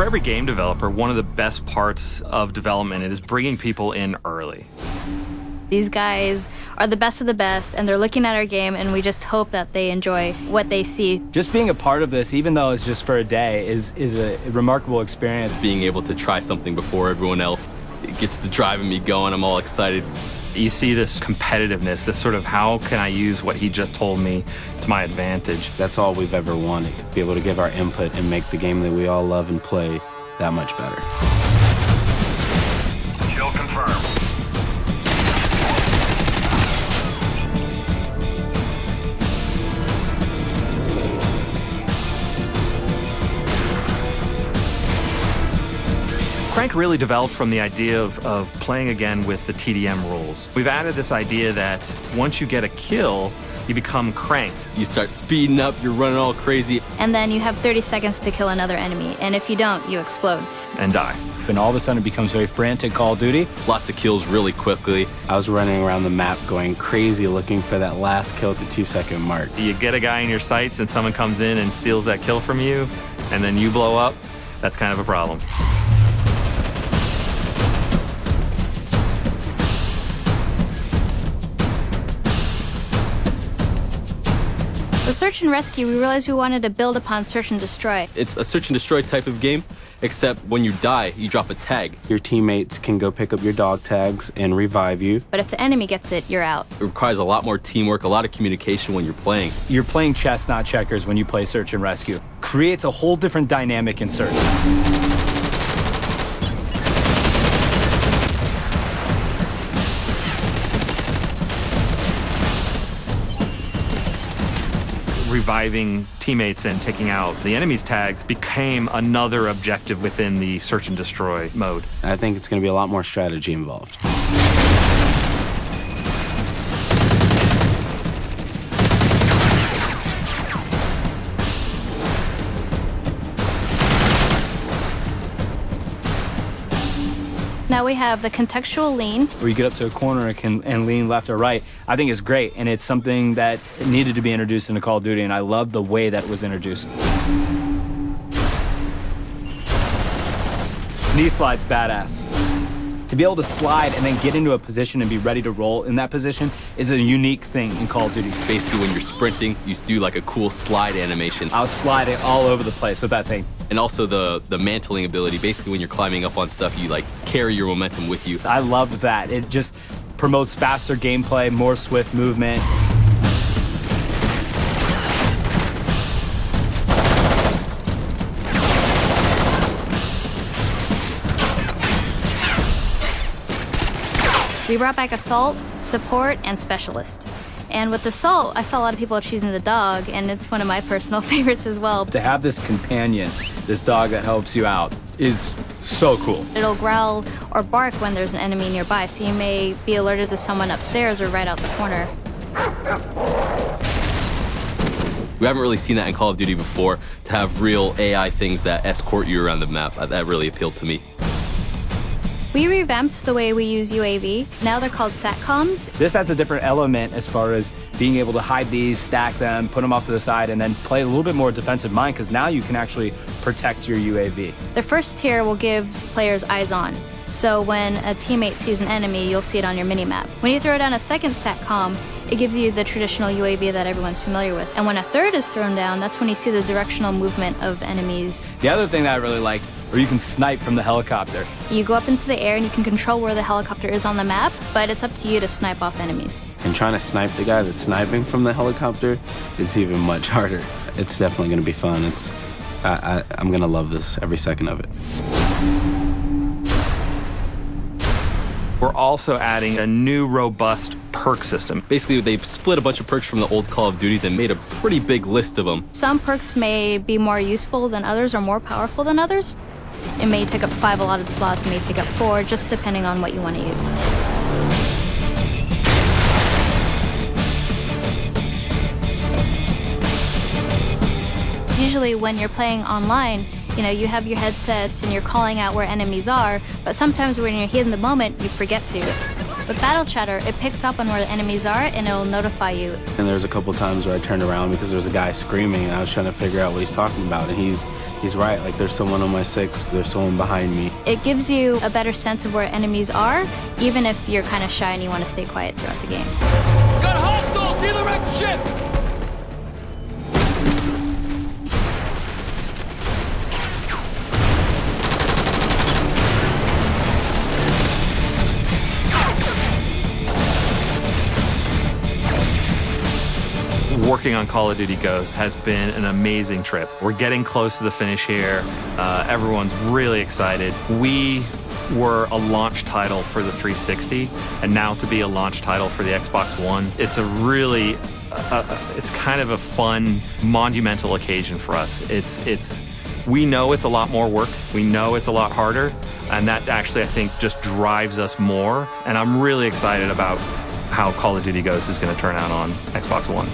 For every game developer, one of the best parts of development is bringing people in early. These guys are the best of the best, and they're looking at our game, and we just hope that they enjoy what they see. Just being a part of this, even though it's just for a day, is a remarkable experience. Being able to try something before everyone else, it gets the driving me going. I'm all excited. You see this competitiveness, this sort of how can I use what he just told me to my advantage. That's all we've ever wanted, to be able to give our input and make the game that we all love and play that much better. Kill confirmed. Crank really developed from the idea of playing again with the TDM rules. We've added this idea that once you get a kill, you become cranked. You start speeding up, you're running all crazy. And then you have 30 seconds to kill another enemy, and if you don't, you explode. And die. And all of a sudden it becomes very frantic Call of Duty. Lots of kills really quickly. I was running around the map going crazy looking for that last kill at the 2-second mark. You get a guy in your sights and someone comes in and steals that kill from you, and then you blow up. That's kind of a problem. With Search and Rescue, we realized we wanted to build upon Search and Destroy. It's a search and destroy type of game, except when you die, you drop a tag. Your teammates can go pick up your dog tags and revive you. But if the enemy gets it, you're out. It requires a lot more teamwork, a lot of communication when you're playing. You're playing chess, not checkers, when you play Search and Rescue. Creates a whole different dynamic in Search. Reviving teammates and taking out the enemy's tags became another objective within the search and destroy mode. I think it's going to be a lot more strategy involved. Now we have the contextual lean. Where you get up to a corner and lean left or right. I think it's great, and it's something that needed to be introduced into Call of Duty, and I love the way that it was introduced. Knee slide's badass. To be able to slide and then get into a position and be ready to roll in that position is a unique thing in Call of Duty. Basically, when you're sprinting, you do like a cool slide animation. I was sliding all over the place with that thing. And also the mantling ability. Basically, when you're climbing up on stuff, you like carry your momentum with you. I love that. It just promotes faster gameplay, more swift movement. We brought back Assault, Support, and Specialist. And with Assault, I saw a lot of people choosing the dog, and it's one of my personal favorites as well. To have this companion, this dog that helps you out, is so cool. It'll growl or bark when there's an enemy nearby, so you may be alerted to someone upstairs or right out the corner. We haven't really seen that in Call of Duty before, to have real AI things that escort you around the map. That really appealed to me. We revamped the way we use UAV. Now they're called SATCOMs. This adds a different element as far as being able to hide these, stack them, put them off to the side, and then play a little bit more defensive mind, because now you can actually protect your UAV. The first tier will give players eyes on. So when a teammate sees an enemy, you'll see it on your minimap. When you throw down a second SATCOM, it gives you the traditional UAV that everyone's familiar with. And when a third is thrown down, that's when you see the directional movement of enemies. The other thing that I really like, where you can snipe from the helicopter. You go up into the air and you can control where the helicopter is on the map, but it's up to you to snipe off enemies. And trying to snipe the guy that's sniping from the helicopter is even much harder. It's definitely going to be fun. I'm going to love this every second of it. We're also adding a new robust perk system. Basically, they've split a bunch of perks from the old Call of Duties and made a pretty big list of them. Some perks may be more useful than others or more powerful than others. It may take up 5 allotted slots, it may take up 4, just depending on what you want to use. Usually when you're playing online, you have your headsets and you're calling out where enemies are, but sometimes when you're here in the moment, you forget to. With Battle Chatter, it picks up on where the enemies are and it'll notify you. And there's a couple times where I turned around because there was a guy screaming and I was trying to figure out what he's talking about. And he's right, like there's someone on my 6, there's someone behind me. It gives you a better sense of where enemies are, even if you're kind of shy and you want to stay quiet throughout the game. Got hostiles near the wrecked ship! Working on Call of Duty Ghosts has been an amazing trip. We're getting close to the finish here. Everyone's really excited. We were a launch title for the 360, and now to be a launch title for the Xbox One, it's a really, it's kind of a fun, monumental occasion for us. We know it's a lot more work. We know it's a lot harder, and that actually, I think, just drives us more. And I'm really excited about how Call of Duty Ghosts is going to turn out on Xbox One.